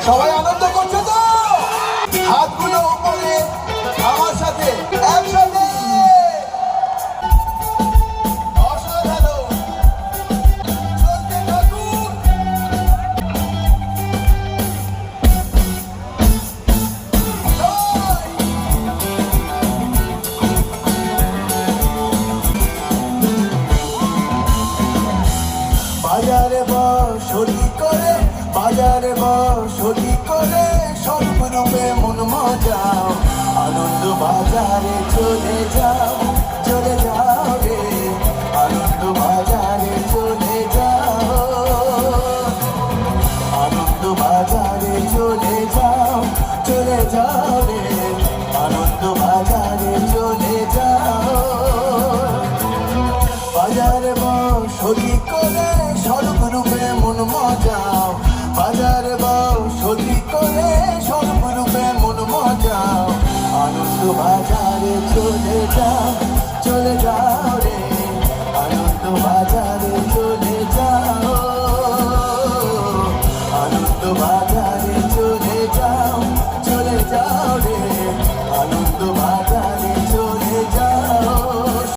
সবাই আনন্দ করছো তো? হাতগুলো উপরে আমার সাথে একসাথে। অসাধারণ, চলতে থাকুক। বাজারে বসতি করে, বাজারে বসতি করে সর্বরূপে মন মজাও। আনন্দ বাজারে চলে যাও, চলে যাও রে, আনন্দ বাজারে চলে যাও, আনন্দ বাজারে চলে যাও, চলে যাও রে, আনন্দ বাজারে চলে যাও। বাজারে বসতি করে সর্বরূপে মন মজাও, বাজারে বসতি করে সর্বরূপে মন মজাও। আনন্দ বাজারে চলে যাও, চলে যাও রে, আনন্দ বাজারে